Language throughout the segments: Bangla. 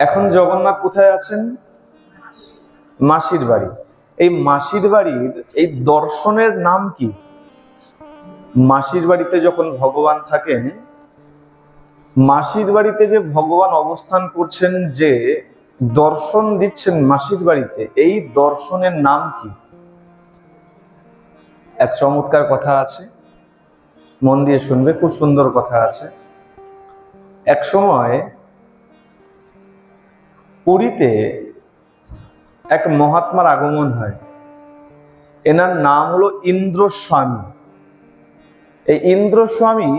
এখন জগন্নাথ কোথায় আছেন? মাসির বাড়ি। এই মাসির বাড়ির এই দর্শনের নাম কি? মাসির বাড়িতে যখন ভগবান থাকেন, মাসির বাড়িতে যে ভগবান অবস্থান করছেন, যে দর্শন দিচ্ছেন মাসির বাড়িতে, এই দর্শনের নাম কি? এক চমৎকার কথা আছে, মন দিয়ে শুনবে, খুব সুন্দর কথা আছে। এক সময় পুরীতে এক মহাত্মার আগমন হয়। এনার নাম হলো ইন্দ্রস্বামী। এই ইন্দ্রস্বামী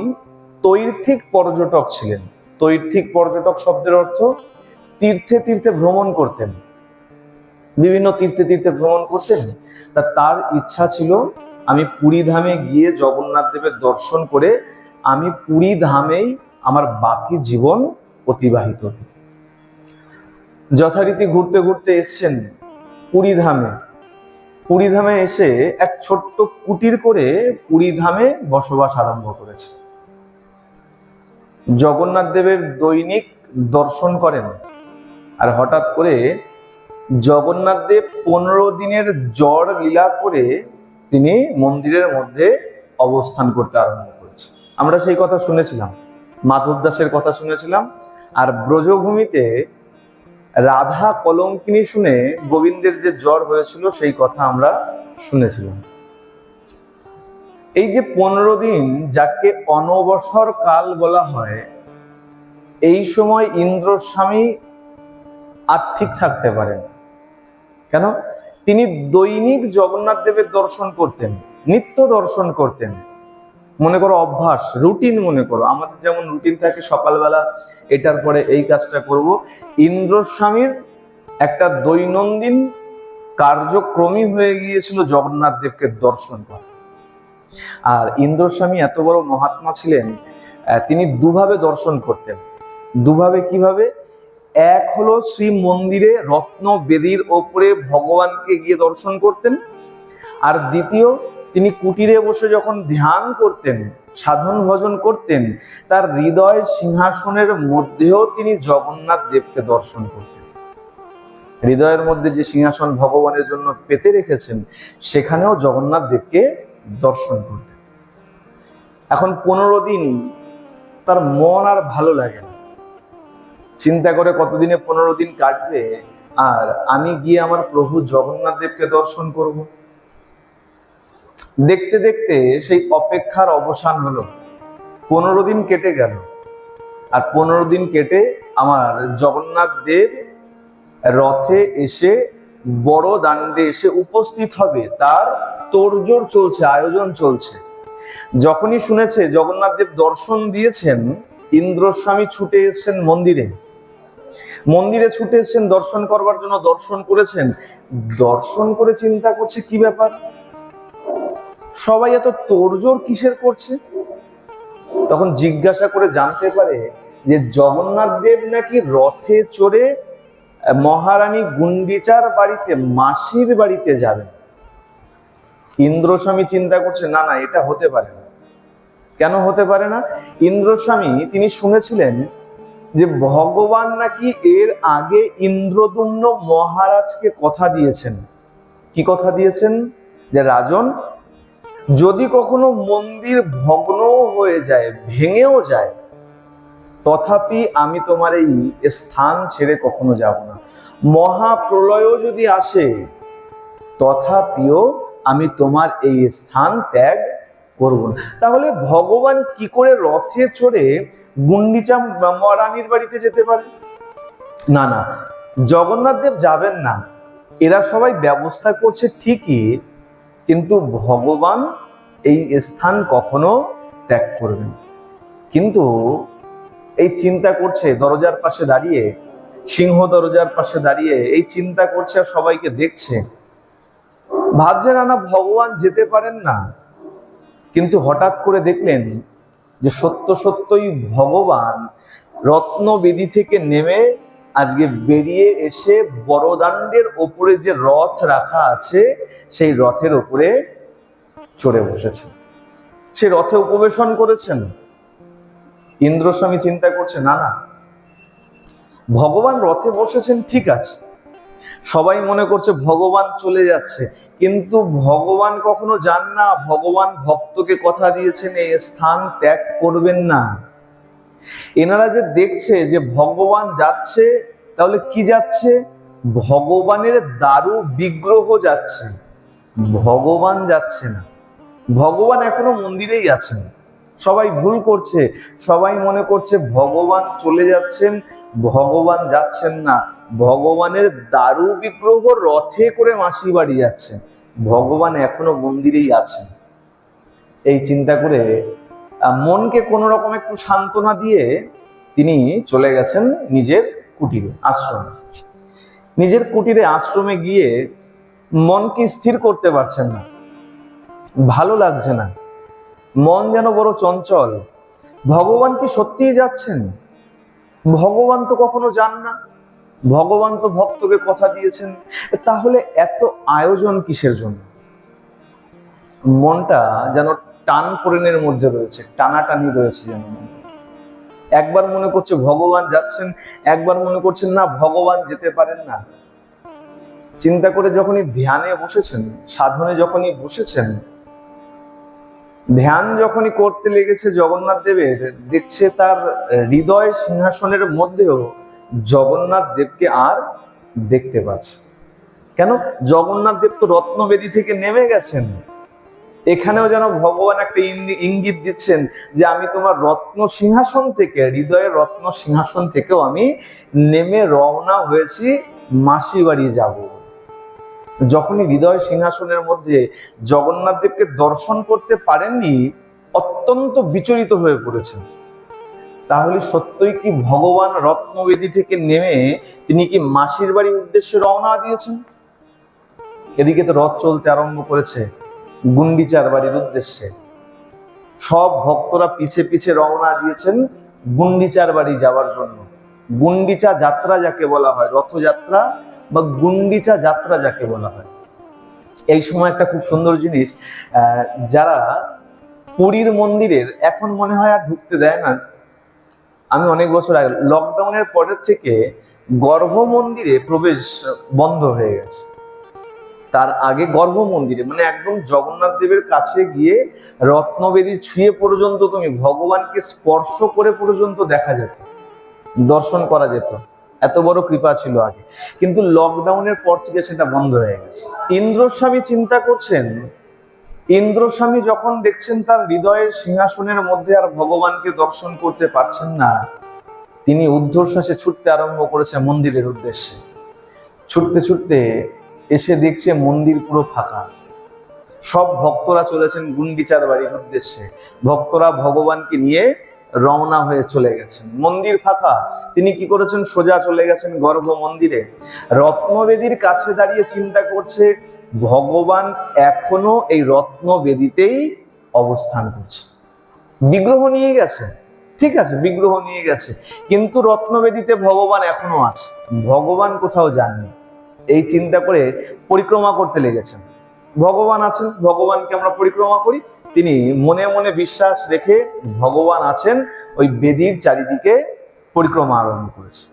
তৈর্থিক পর্যটক ছিলেন। তৈর্থিক পর্যটক শব্দের অর্থ তীর্থে তীর্থে ভ্রমণ করতেন, বিভিন্ন তীর্থে তীর্থে ভ্রমণ করতেন। তার ইচ্ছা ছিল, আমি পুরী ধামে গিয়ে জগন্নাথ দেবের দর্শন করে আমি পুরী ধামেই আমার বাকি জীবন অতিবাহিত। যথারীতি ঘুরতে ঘুরতে এসছেন পুরী ধামে। পুরী ধামে এসে এক ছোট্ট কুটির করে পুরী ধামে বসবাস আরম্ভ করেছে। জগন্নাথ দেবের দৈনিক দর্শন করেন। আর হঠাৎ করে জগন্নাথ দেব 15 দিনের জ্বর লীলা করে তিনি মন্দিরের মধ্যে অবস্থান করতে আরম্ভ করেছে। আমরা সেই কথা শুনেছিলাম, মাধব দাসের কথা শুনেছিলাম। আর ব্রজভূমিতে রাধা কলঙ্কিনী শুনে গোবিন্দের যে জ্বর হয়েছিল সেই কথা আমরা শুনেছিলাম। এই যে 15 দিন, যাকে অনবসর কাল বলা হয়, এই সময় ইন্দ্রস্বামী আর ঠিক থাকতে পারেন। কেন? তিনি দৈনিক জগন্নাথ দেবের দর্শন করতেন, নিত্য দর্শন করতেন। মনে করো অভ্যাস, রুটিন মনে করো, আমাদের যেমন রুটিন থাকে সকালবেলা এটার পরে এই কাজটা করব, ইন্দ্রস্বামীর একটা দৈনন্দিন কার্যক্রমই হয়ে গিয়েছিল জগন্নাথ দেবকে দর্শন করা। আর ইন্দ্রস্বামী এত বড় মহাত্মা ছিলেন, তিনি দুভাবে দর্শন করতেন। দুভাবে কিভাবে? এক হলো শ্রী মন্দিরে রত্ন বেদির ওপরে ভগবানকে গিয়ে দর্শন করতেন। আর দ্বিতীয়, তিনি কুটিরে বসে যখন ধ্যান করতেন, সাধন ভজন করতেন, তার হৃদয় সিংহাসনের মধ্যেও তিনি জগন্নাথ দেবকে দর্শন করতেন। হৃদয়ের মধ্যে যে সিংহাসন ভগবানের জন্য পেতে রেখেছেন, সেখানেও জগন্নাথ দেবকে দর্শন করতেন। এখন 15 দিন তার মন আর ভালো লাগে না। চিন্তা করে কতদিনে 15 দিন কাটবে আর আমি গিয়ে আমার প্রভু জগন্নাথ দেবকে দর্শন করব। দেখতে দেখতে সেই অপেক্ষার অবসান হলো। 15 দিন কেটে গেল। আর 15 দিন কেটে আমার জগন্নাথ দেব রথে এসে বড় দাণ্ডে এসে উপস্থিত হবে, তার তোড়জোড় চলছে, আয়োজন চলছে। যখনই শুনেছে জগন্নাথ দেব দর্শন দিয়েছেন, ইন্দ্রস্বামী ছুটে এসেছেন মন্দিরে। মন্দিরে ছুটে এসেছেন দর্শন করবার জন্য, দর্শন করেছেন। দর্শন করে চিন্তা করছে কি ব্যাপার, সবাই এত তোড়জোড় কিসের করছে। তখন জিজ্ঞাসা করে জানতে পারে যে জগন্নাথ দেব নাকি রথে চড়ে মহারানী গুন্ডিচার বাড়িতে, মাসির বাড়িতে যাবেন। ইন্দ্রস্বামী চিন্তা করছে, না না, এটা হতে পারে না। কেন হতে পারে না? ইন্দ্রস্বামী তিনি শুনেছিলেন যে ভগবান নাকি এর আগে ইন্দ্রদুম্ন মহারাজকে কথা দিয়েছেন। কি কথা দিয়েছেন? যে রাজন, যদি কখনো মন্দির ভগ্ন হয়ে যায়, ভেঙেও যায়, তথাপি আমি তোমার এই স্থান ছেড়ে কখনো যাব না। মহাপ্রলয়ও যদি আসে, তথাপিও আমি তোমার এই স্থান ত্যাগ করব না। তাহলে ভগবান কি করে রথে চড়ে গুন্ডিচা মহারানীর বাড়িতে যেতে পারে? না না, জগন্নাথ দেব যাবেন না। এরা সবাই ব্যবস্থা করছে ঠিকই, কিন্তু ভগবান এই স্থান কখনো ত্যাগ করবেন। কিন্তু এই চিন্তা করছে দরজার পাশে দাঁড়িয়ে, সিংহ দরজার পাশে দাঁড়িয়ে এই চিন্তা করছে আর সবাইকে দেখছে। ভাবছে না না, ভগবান যেতে পারেন না। কিন্তু হঠাৎ করে দেখলেন যে সত্য সত্যই ভগবান রত্নবেদী থেকে নেমে আজকে বেরিয়ে এসে বড়দাণ্ডের ওপরে যে রথ রাখা আছে, সেই রথের ওপরে চড়ে বসেছেন, সে রথে উপবেশন করেছেন। ইন্দ্রস্বামী চিন্তা করছে, না না, ভগবান রথে বসেছেন, ঠিক আছে, সবাই মনে করছে ভগবান চলে যাচ্ছে, কিন্তু ভগবান কখনো যান না। ভগবান ভক্তকে কথা দিয়েছেন এই স্থান ত্যাগ করবেন না। এনারা যে দেখছে যে ভগবান যাচ্ছে, তাহলে কি যাচ্ছে? ভগবানের দারু বিগ্রহ যাচ্ছে, ভগবান যাচ্ছে না। ভগবান এখনো মন্দিরেই আছেন। সবাই ভুল করছে, সবাই মনে করছে ভগবান চলে যাচ্ছেন, ভগবান যাচ্ছেন না। ভগবানের দারু বিগ্রহ রথে করে মাসি বাড়ি যাচ্ছে, ভগবান এখনো মন্দিরেই আছেন। এই চিন্তা করে মনকে কোন রকম একটু সান্ত্বনা দিয়ে তিনি চলে গেছেন নিজের কুটিরে, আশ্রমে। নিজের কুটিরে আশ্রমে গিয়ে মনকে স্থির করতে পারছেন না, ভালো লাগছে না, মন যেন বড় চঞ্চল। ভগবান কি সত্যিই যাচ্ছেন? ভগবান তো কখনো যান না, ভগবান তো ভক্তকে কথা দিয়েছেন, তাহলে এত আয়োজন কিসের জন্য? মনটা যেন টান পড়েনের মধ্যে রয়েছে, টানাটানি রয়েছে যেন। একবার মনে করছে ভগবান যাচ্ছেন, একবার মনে করছেন না ভগবান যেতে পারেন না। চিন্তা করে যখনই ধ্যানে বসেছেন, সাধনে যখনই বসেছেন, ধ্যান যখনই করতে লেগেছে জগন্নাথ দেবের, দেখছে তার হৃদয় সিংহাসনের মধ্যেও জগন্নাথ দেবকে আর দেখতে পাচ্ছে। কেন? জগন্নাথ দেব তো রত্নবেদী থেকে নেমে গেছেন। এখানেও যেন ভগবান একটা ইঙ্গিত দিচ্ছেন যে আমি তোমার রত্ন সিংহাসন থেকে, হৃদয়ের রত্ন সিংহাসন থেকেও আমি নেমে রওনা হয়েছি, মাসি বাড়ি যাব। যখনই হৃদয় সিংহাসনের মধ্যে জগন্নাথ দেবকে দর্শন করতে পারেননি, অত্যন্ত বিচলিত হয়ে পড়েছেন। তাহলে সত্যই কি ভগবান রত্নবেদী থেকে নেমে তিনি কি মাসির বাড়ির উদ্দেশ্যে রওনা দিয়েছেন? এদিকে তো রথ চলতে আরম্ভ করেছে গুন্ডিচার বাড়ির উদ্দেশ্যে। সব ভক্তরা পিছে পিছে রওনা দিয়েছেন গুন্ডিচার বাড়ি যাওয়ার জন্য। গুন্ডিচা যাত্রা যাকে বলা হয়, রথযাত্রা বা গুন্ডিচা যাত্রা যাকে বলা হয়। এই সময় একটা খুব সুন্দর জিনিস, যারা পুরীর মন্দিরের এখন মনে হয় আর ঢুকতে দেয় না। আমি অনেক বছর আগে, লকডাউনের পরের থেকে গর্ভ মন্দিরে প্রবেশ বন্ধ হয়ে গেছে। তার আগে গর্ভ মন্দিরে মানে একদম জগন্নাথ দেবের কাছে গিয়ে রত্নবেদী ছুঁয়ে পর্যন্ত তুমি ভগবানকে স্পর্শ করে পর্যন্ত দেখা যেত, দর্শন করা যেত। এত বড় কৃপা ছিল আগে, কিন্তু লকডাউনের পর থেকে সেটা বন্ধ হয়ে গেছে। ইন্দ্রস্বামী চিন্তা করছেন, ইন্দ্রস্বামী যখন দেখছেন তার হৃদয়ের সিংহাসনের মধ্যে আর ভগবানকে দর্শন করতে পারছেন না, তিনি ঊর্ধ্বশ্বাসে ছুটতে আরম্ভ করেছে মন্দিরের উদ্দেশ্যে। ছুটতে ছুটতে এসে দেখছে মন্দির পুরো ফাঁকা। সব ভক্তরা চলেছেন গুন্ডিচার বাড়ির উদ্দেশ্যে, ভক্তরা ভগবানকে নিয়ে রওনা হয়ে চলে গেছেন। মন্দির ফাঁকা, তিনি কি করেছেন? সোজা চলে গেছেন গর্ভ মন্দিরে। রত্নবেদীর কাছে দাঁড়িয়ে চিন্তা করছে ভগবান এখনো এই রত্নবেদীতেই অবস্থান করছে। বিগ্রহ নিয়ে গেছে, ঠিক আছে, বিগ্রহ নিয়ে গেছে, কিন্তু রত্নবেদীতে ভগবান এখনো আছে, ভগবান কোথাও যাননি। এই চিন্তা করে পরিক্রমা করতে লেগেছেন। ভগবান আছেন, ভগবানকে আমরা পরিক্রমা করি। তিনি মনে মনে বিশ্বাস রেখে ভগবান আছেন ওই বেদির চারিদিকে পরিক্রমা আরম্ভ করেছে।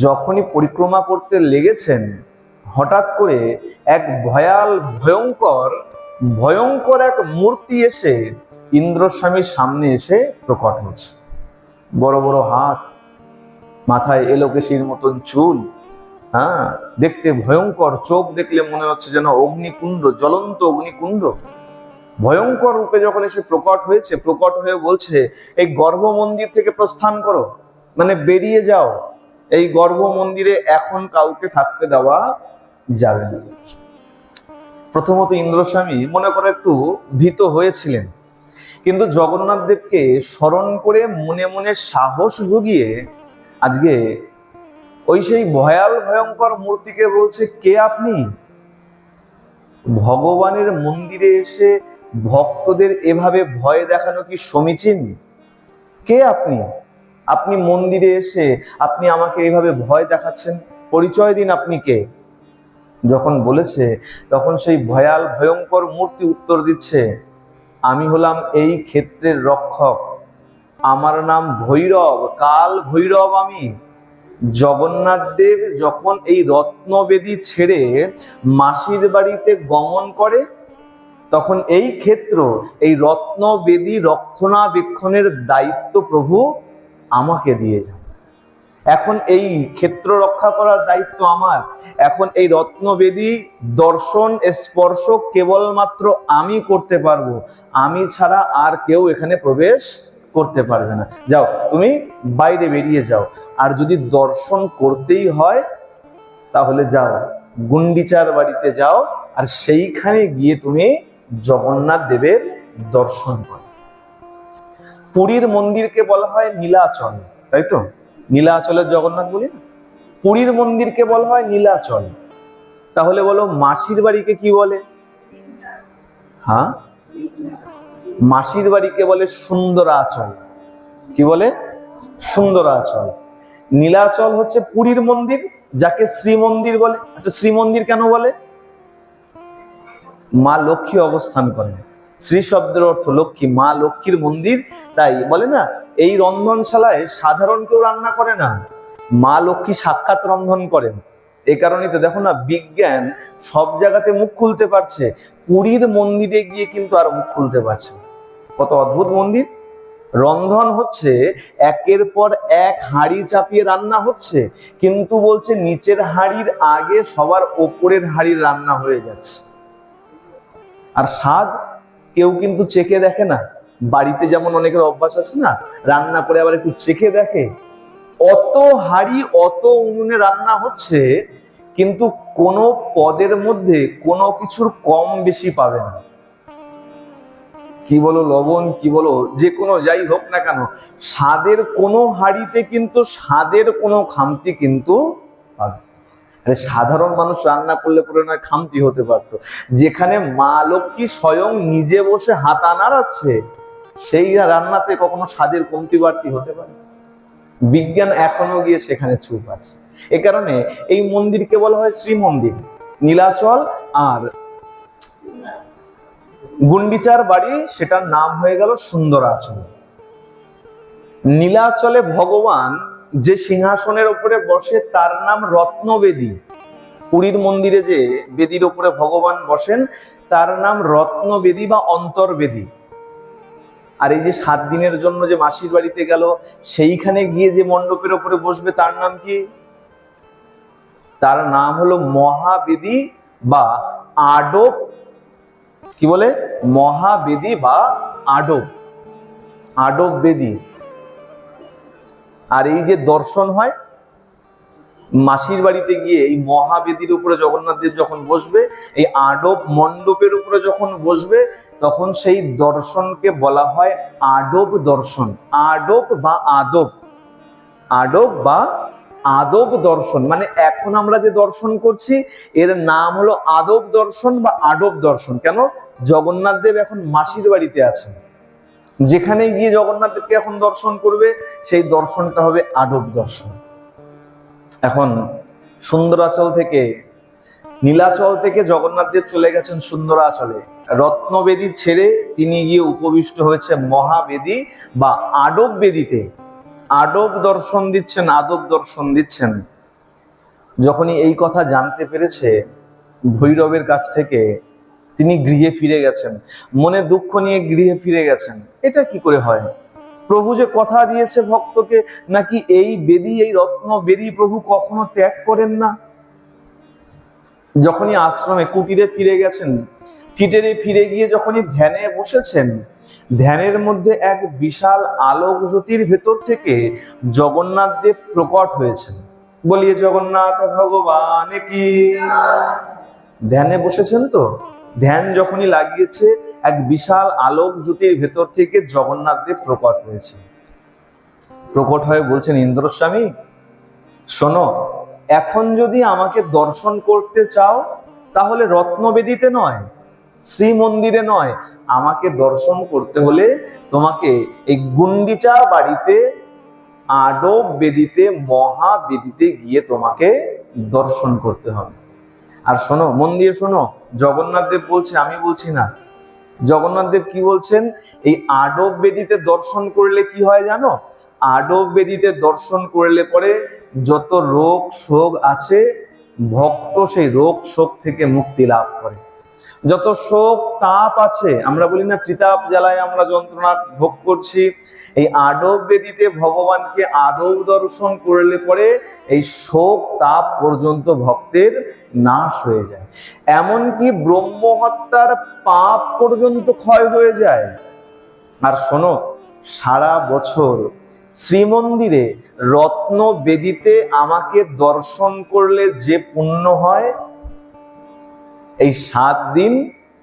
যখনই পরিক্রমা করতে লেগেছেন, হঠাৎ করে এক ভয়ঙ্কর এক মূর্তি এসে ইন্দ্রস্বামীর সামনে এসে প্রকট হয়েছে। বড় বড় হাত, মাথায় এলোকেশির মতন চুল, দেখতে ভয়ঙ্কর, চোখ দেখলে মনে হচ্ছে যেন অগ্নিকুণ্ড, জ্বলন্ত অগ্নিকুণ্ড। ভয়ঙ্কর রূপে যখন এসে প্রকট হয়েছে, প্রকট হয়ে বলছে এই গর্ভ মন্দির থেকে প্রস্থান করো, মানে বেরিয়ে যাও, এই গর্ভ মন্দিরে এখন কাউকে থাকতে দেওয়া যাবে না। প্রথমত ইন্দ্রস্বামী মনে করে একটু ভীত হয়েছিলেন, কিন্তু জগন্নাথ দেবকে স্মরণ করে মনে মনে সাহস জুগিয়ে আজকে ওই সেই ভয়ঙ্কর মূর্তিকে বলছে, কে আপনি? ভগবানের মন্দিরে এসে ভক্তদের এভাবে ভয় দেখানো কি সমীচীন? কে আপনি? আপনি মন্দিরে এসে আপনি আমাকে এইভাবে ভয় দেখাচ্ছেন, পরিচয় দিন, আপনি কে? যখন বলেছে তখন সেই ভয়ঙ্কর মূর্তি উত্তর দিচ্ছে, আমি হলাম এই ক্ষেত্রের রক্ষক, আমার নাম ভৈরব, কাল ভৈরব আমি। জগন্নাথ দেব যখন এই রত্নবেদী ছেড়ে মাসির বাড়িতে গমন করে, তখন এই ক্ষেত্র, এই রত্নবেদী রক্ষণাবেক্ষণের দায়িত্ব প্রভু আমাকে দিয়ে যান। এখন এই ক্ষেত্র রক্ষা করার দায়িত্ব আমার। এখন এই রত্নবেদী দর্শন স্পর্শ কেবলমাত্র আমি করতে পারবো, আমি ছাড়া আর কেউ এখানে প্রবেশ করতে পারবে না। যাও, তুমি বাইরে বেরিয়ে যাও। আর যদি দর্শন করতেই হয় তাহলে যাও, গুন্ডিচার বাড়িতে যাও, আর সেইখানে গিয়ে তুমি জগন্নাথ দেবের দর্শন করো। পুরীর মন্দিরকে বলা হয় নীলাচল, তাই তো? নীলাচলের জগন্নাথ বলি না, পুরীর মন্দিরকে বলা হয় নীলাচল। তাহলে বলো মাসির বাড়িকে কি বলে? হ্যাঁ, মাসির বাড়িকে বলে সুন্দরাচল। কি বলে? সুন্দরাচল। নীলাচল হচ্ছে পুরীর মন্দির, যাকে শ্রীমন্দির বলে। আচ্ছা, শ্রীমন্দির কেন বলে? মা লক্ষ্মী অবস্থান করেন, শ্রী শব্দের অর্থ লক্ষ্মী, মা লক্ষ্মীর মন্দির। তাই বলে না, এই রন্ধনশালায় সাধারণ কেউ রান্না করে না, মা লক্ষ্মী সাক্ষাৎ রন্ধন করেন। এই কারণেই তো দেখো না, বিজ্ঞান সব জায়গাতে মুখ খুলতে পারছে, পুরীর মন্দিরে গিয়ে কিন্তু আর মুখ খুলতে পারছে। কত অদ্ভুত মন্দির! রন্ধন হচ্ছে একের পর এক হাঁড়ি চাপিয়ে রান্না হচ্ছে, কিন্তু বলছে নিচের হাঁড়ির আগে সবার ওপরের হাঁড়ির রান্না হয়ে যাচ্ছে। আর স্বাদ কেউ কিন্তু চেখে দেখে না। বাড়িতে যেমন অনেকের অভ্যাস আছে না, রান্না করে আবার একটু চেখে দেখে। অত হাঁড়ি অত উনুনে রান্না হচ্ছে, কিন্তু কোনো পদের মধ্যে কোনো কিছুর কম বেশি পাবে না। কি বলো লবণ, কি বলো যে কোনো যাই হোক না কেন, স্বাদের কোনো হাঁড়িতে কিন্তু স্বাদের কোনো খামতি কিন্তু পাবে। সাধারণ মানুষ রান্না করলে পরে নয় খামতি হতে পারতো, যেখানে মা লক্ষ্মী স্বয়ং নিজে বসে হাত নাড়াচ্ছে, সেই রান্নাতে কখনো স্বাদের কমতি বাড়তি হতে পারে? বিজ্ঞান এখনো গিয়ে সেখানে চুপ আছে। এ কারণে এই মন্দিরকে বলা হয় শ্রীমন্দির। নীলাচল আর গুন্ডিচার বাড়ি, সেটার নাম হয়ে গেল সুন্দরাচল। নীলাচলে ভগবান যে সিংহাসনের উপরে বসে তার নাম রত্নবেদী। পুরীর মন্দিরে যে বেদির উপরে ভগবান বসেন তার নাম রত্নবেদী বা অন্তর্বেদী। আর এই যে 7 দিনের জন্য যে মাসির বাড়িতে গেল, সেইখানে গিয়ে যে মণ্ডপের উপরে বসবে তার নাম কি? তার নাম হলো মহাবেদী বা আডব। কি বলে? মহাবেদী বা আডব, আডব বেদী। আর এই যে দর্শন হয় মাসির বাড়িতে গিয়ে, এই মহাবেদীর উপরে জগন্নাথ দেব যখন বসবে, এই আডব মণ্ডপের উপরে যখন বসবে, তখন সেই দর্শনকে বলা হয় আডব দর্শন। আডব বা আদব, আডব বা আদব দর্শন। মানে এখন আমরা যে দর্শন করছি এর নাম হলো আদব দর্শন বা আডব দর্শন। কেন? জগন্নাথ দেব এখন মাসির বাড়িতে আছেন, যেখানে গিয়ে জগন্নাথ দেবকে এখন দর্শন করবে সেই দর্শনটা হবে আডব দর্শন। এখন সুন্দরাচল থেকে, নীলাচল থেকে জগন্নাথ দেব চলে গেছেন সুন্দরাচলে। রত্নবেদী ছেড়ে তিনি গিয়ে উপবিষ্ট হয়েছে মহাবেদী বা আডব বেদীতে। আডব দর্শন দিচ্ছেন, আদব দর্শন দিচ্ছেন। যখনই এই কথা জানতে পেরেছে ভৈরবের কাছ থেকে, তিনি গৃহে ফিরে গেছেন, মনে দুঃখ নিয়ে গৃহে ফিরে গেছেন। এটা কি করে হয়? প্রভু যে কথা দিয়েছে ভক্তকে, নাকি এই বেদী, এই রত্ন বেদী প্রভু কখনো ত্যাগ করেন না? যখনই আশ্রমে কুটিরে ফিরে গেছেন, কুটিরে ফিরে গিয়ে যখনই ধ্যানে বসেছেন, ধ্যানের মধ্যে এক বিশাল আলোক জ্যোতির ভেতর থেকে জগন্নাথ দেব প্রকট হয়েছেন। বলিয়ে জগন্নাথ ভগবান কি। ধ্যানে বসেছেন তো, ধ্যান যখনই লাগিয়েছে, এক বিশাল আলোক জ্যোতির ভেতর থেকে জগন্নাথ দেব প্রকট হয়েছে। প্রকট হয়ে বলছেন, ইন্দ্রস্বামী শোনো, এখন যদি আমাকে দর্শন করতে চাও তাহলে রত্নবেদীতে নয়, শ্রীমন্দিরে নয়, আমাকে দর্শন করতে হলে তোমাকে এই গুন্ডিচা বাড়িতে আডব বেদীতে, মহাবেদীতে গিয়ে তোমাকে দর্শন করতে হবে। আর শোনো, মন দিয়ে শোনো, জগন্নাথ দেব বলছে, আমি বলছি না। জগন্নাথ দেব কি বলছেন? এই আডব বেদীতে দর্শন করলে কি হয় জানো? আডব বেদীতে দর্শন করলে পরে যত রোগ শোক আছে ভক্ত সেই রোগ শোক থেকে মুক্তি লাভ করে। যত শোক তাপ আছে, আমরা বলি না ত্রিতাপ জ্বালায় আমরা যন্ত্রণা ভোগ করছি, এই আডব বেদিতে ভগবানকে আদব দর্শন করলে পরে এই শোক তাপ পর্যন্ত ভক্তের নাশ হয়ে যায়। এমনকি ব্রহ্মহত্যার পাপ পর্যন্ত ক্ষয় হয়ে যায়। আর শোনো, সারা বছর শ্রীমন্দিরে রত্ন বেদিতে আমাকে দর্শন করলে যে পুণ্য হয়, এই 7 দিন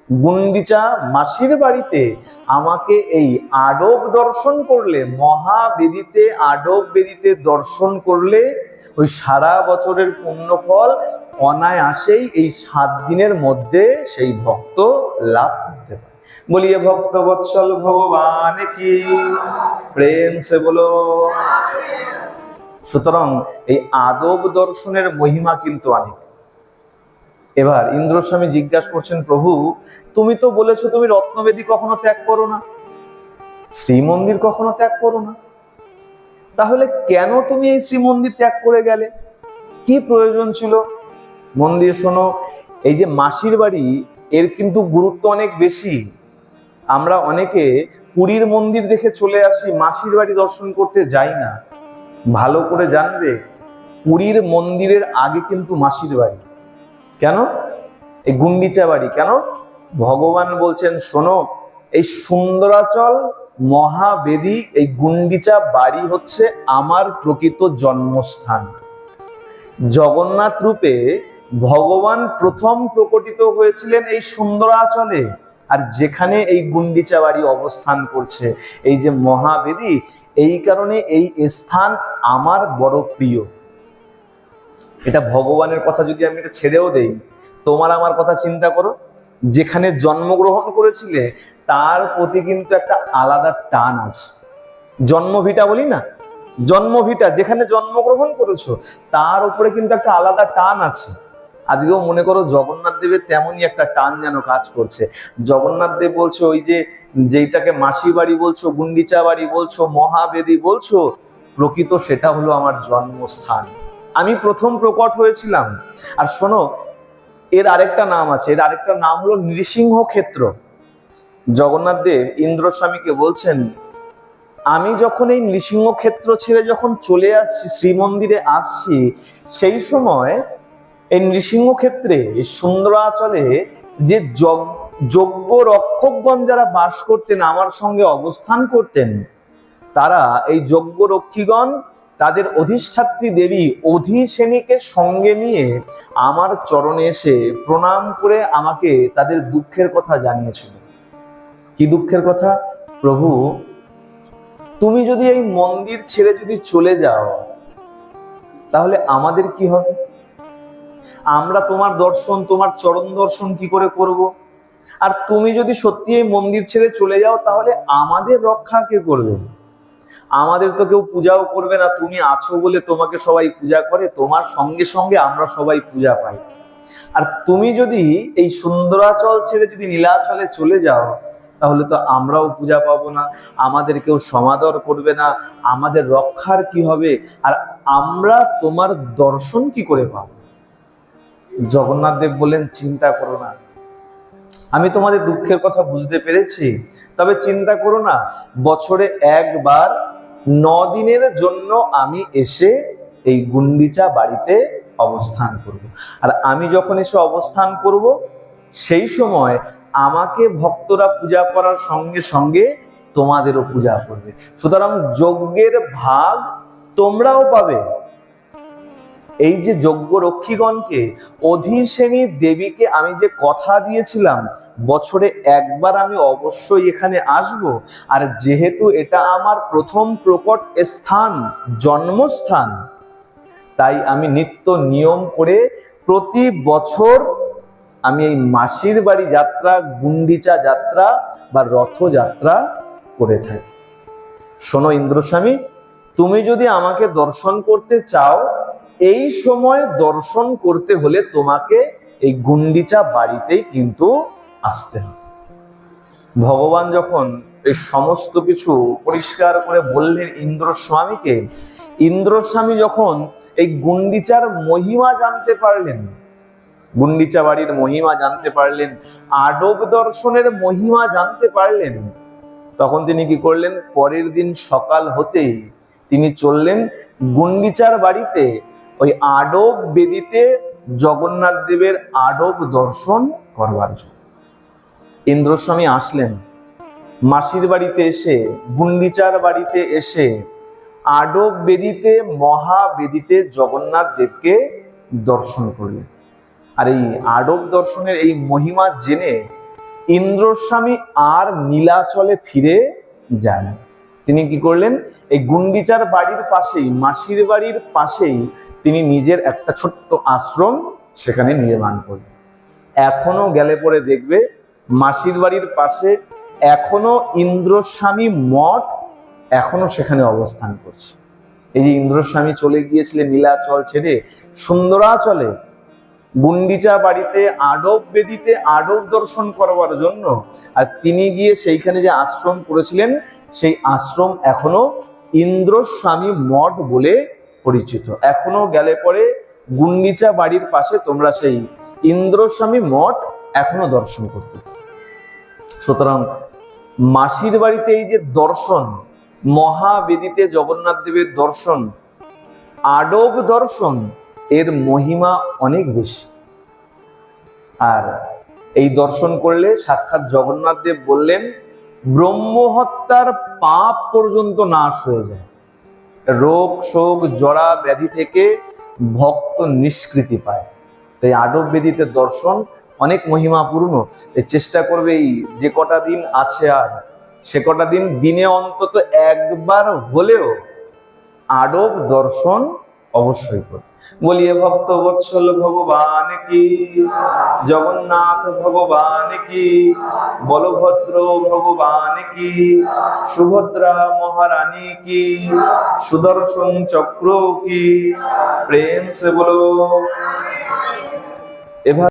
গুন্ডিচা মাসির বাড়িতে আমাকে এই আডব দর্শন করলে, মহাবেদিতে আডব বেদিতে দর্শন করলে ওই সারা বছরের পুণ্য ফল অনায়াসেই এই 7 দিনের মধ্যে সেই ভক্ত লাভ করতে পারে। বলিয়ে ভক্ত বৎসল ভগবান কি, প্রেম সে বলো। সুতরাং এই আদব দর্শনের মহিমা কিন্তু অনেক। এবার ইন্দ্রস্বামী জিজ্ঞাসা করছেন, প্রভু তুমি তো বলেছো তুমি রত্নবেদী কখনো ত্যাগ করো না, শ্রীমন্দির কখনো ত্যাগ করো না, তাহলে কেন তুমি এই শ্রীমন্দির ত্যাগ করে গেলে? কি প্রয়োজন ছিল? মন দিয়ে শোনো, এই যে মাসির বাড়ি এর কিন্তু গুরুত্ব অনেক বেশি। আমরা অনেকে পুরীর মন্দির দেখে চলে আসি, মাসির বাড়ি দর্শন করতে যাই না। ভালো করে জানবে, পুরীর মন্দিরের আগে কিন্তু মাসির বাড়ি। কেন? এই গুন্ডিচা বাড়ি। কেন? ভগবান বলছেন, শোনো, এই সুন্দরাচল মহাবেদী এই গুন্ডিচা বাড়ি হচ্ছে আমার প্রকৃত জন্মস্থান। জগন্নাথ রূপে ভগবান প্রথম প্রকটিত হয়েছিলেন এই সুন্দরাচলে, আর যেখানে এই গুন্ডিচা বাড়ি অবস্থান করছে, এই যে মহাবেদী, এই কারণে এই স্থান আমার বড় প্রিয়। এটা ভগবানের কথা যদি আমি এটা ছেড়েও দেই, তোমার আমার কথা চিন্তা করো, যেখানে জন্মগ্রহণ করেছিলে তার প্রতি কিন্তু একটা আলাদা টান আছে। জন্মভিটা বলি না, জন্মভিটা, যেখানে জন্মগ্রহণ করেছো তার উপরে কিন্তু একটা আলাদা টান আছে। আজকেও মনে করো জগন্নাথ দেবের তেমনই একটা টান যেন কাজ করছে। জগন্নাথ দেব বলছো, ওই যে যেটাকে মাসি বাড়ি বলছো, গুন্ডিচা বাড়ি বলছো, মহাবেদী বলছো, প্রকৃত সেটা হলো আমার জন্মস্থান। আমি প্রথম প্রকট হয়েছিলাম। আর শোনো, এর আরেকটা নাম আছে, এর আরেকটা নাম হলো নৃসিংহ ক্ষেত্র। জগন্নাথ দেব ইন্দ্রস্বামীকে বলছেন, আমি যখন এই নৃসিংহ ক্ষেত্র ছেড়ে যখন চলে আসছি, শ্রীমন্দিরে আসছি, সেই সময় এই নৃসিংহ ক্ষেত্রে এই সুন্দরাচলে যে যজ্ঞ রক্ষকগণ যারা বাস করতেন, আমার সঙ্গে অবস্থান করতেন, তারা এই যজ্ঞ রক্ষীগণ তাদের অধিষ্ঠাত্রী দেবী অধিসেনীকে সঙ্গে নিয়ে আমার চরণে এসে প্রণাম করে আমাকে তাদের দুঃখের কথা জানিয়েছিল। কি দুঃখের কথা? প্রভু, তুমি যদি এই মন্দির ছেড়ে যদি চলে যাও, তাহলে আমাদের কি হবে? আমরা তোমার দর্শন, তোমার চরণ দর্শন কি করে করব? আর তুমি যদি সত্যি এই মন্দির ছেড়ে চলে যাও, তাহলে আমাদের রক্ষা কে করবে? আমাদের তো কেউ পূজাও করবে না। তুমি আছো বলে তোমাকে সবাই পূজা করে, তোমার সঙ্গে সঙ্গে আমরা সবাই পূজা পাই। আর তুমি যদি এই সুন্দরাচল ছেড়ে যদি নীলাচলে চলে যাও, তাহলে তো আমরাও পূজা পাবো না, আমাদের কেউ সমাদর করবে না, আমাদের রক্ষার কি হবে? আর আমরা তোমার দর্শন কি করে পাবো? জগন্নাথ দেব বললেন, চিন্তা করো না, আমি তোমাদের দুঃখের কথা বুঝতে পেরেছি, তবে চিন্তা করো না, বছরে একবার 9 দিনের জন্য আমি এসে এই গুন্ডিচা বাড়িতে অবস্থান করব। আর আমি যখন এসে অবস্থান করব, সেই সময় আমাকে ভক্তরা পূজা করার সঙ্গে সঙ্গে তোমাদেরও পূজা করবে। সুতরাং যজ্ঞের ভাগ তোমরাও পাবে। এই যে যজ্ঞ রক্ষীগণকে, অধিসেনী দেবীকে আমি যে কথা দিয়েছিলাম বছরে একবার আমি অবশ্যই এখানে আসব, আর যেহেতু এটা আমার প্রথম প্রকট স্থান, জন্মস্থান, তাই আমি নিত্য নিয়ম করে প্রতি বছর আমি এই মাসির বাড়ি যাত্রা, গুন্ডিচা যাত্রা বা রথযাত্রা করে থাকি। শোনো ইন্দ্রস্বামী, তুমি যদি আমাকে দর্শন করতে চাও, এই সময় দর্শন করতে হলে তোমাকে এই গুন্ডিচা বাড়িতেই কিন্তু আসতে হবে। ভগবান যখন এই সমস্ত কিছু পরিষ্কার করে বললেন ইন্দ্রস্বামীকে, ইন্দ্রস্বামী যখন এই গুন্ডিচার মহিমা জানতে পারলেন, গুন্ডিচা বাড়ির মহিমা জানতে পারলেন, আডব দর্শনের মহিমা জানতে পারলেন, তখন তিনি কি করলেন? পরের দিন সকাল হতেই তিনি চললেন গুন্ডিচার বাড়িতে ওই আডব বেদিতে জগন্নাথ দেবের আডব দর্শন করবার জন্য। ইন্দ্রস্বামী আসলেন, মাসির বাড়িতে এসে, গুন্ডিচার বাড়িতে এসে আডব বেদিতে, মহাবেদিতে জগন্নাথ দেবকে দর্শন করলেন। আর এই আডব দর্শনের এই মহিমা জেনে ইন্দ্রস্বামী আর নীলাচলে ফিরে যান। তিনি কি করলেন? এই গুন্ডিচার বাড়ির পাশেই, মাসির বাড়ির পাশেই তিনি নিজের একটা ছোট্ট আশ্রম সেখানে নির্মাণ করলেন। এখনো গেলে পরে দেখবে মাসির বাড়ির পাশে এখনো ইন্দ্রস্বামী মঠ এখনো সেখানে অবস্থান করছে। এই যে ইন্দ্রস্বামী চলে গিয়েছিলেন নীলাচল ছেড়ে সুন্দরাচলে, গুন্ডিচা বাড়িতে আডব বেদিতে আডব দর্শন করবার জন্য, আর তিনি গিয়ে সেইখানে যে আশ্রম করেছিলেন সেই আশ্রম এখনো ইন্দ্রস্বামী মঠ বলে পরিচিত। এখনো গেলে পরে গুন্ডিচা বাড়ির পাশে তোমরা সেই ইন্দ্রস্বামী মঠ এখনো দর্শন করতে। সুতরাং মাসির বাড়িতে এই যে দর্শন, মহাবেদিতে জগন্নাথ দেবের দর্শন, আডব দর্শন, এর মহিমা অনেক বেশি। আর এই দর্শন করলে সাক্ষাৎ জগন্নাথ দেব বললেন ব্রহ্মহত্যার পাপ পর্যন্ত নাশ হয়ে যায়, রোগ শোক জরা ব্যাধি থেকে ভক্ত নিষ্কৃতি পায়। তাই আডব বেদিতে দর্শন অনেক মহিমাপূর্ণ। চেষ্টা করবে এই যে কটা দিন আছে আর সে কটা দিন, দিনে অন্তত একবার হলেও আডব দর্শন অবশ্যই করবে। বলিয়ে ভক্ত বৎসল ভগবান কি, জগন্নাথ ভগবান কি, বলভদ্র ভগবান কি, সুভদ্রা মহারানী কি, সুদর্শন চক্র কি, প্রেম সে বলো। এভাবে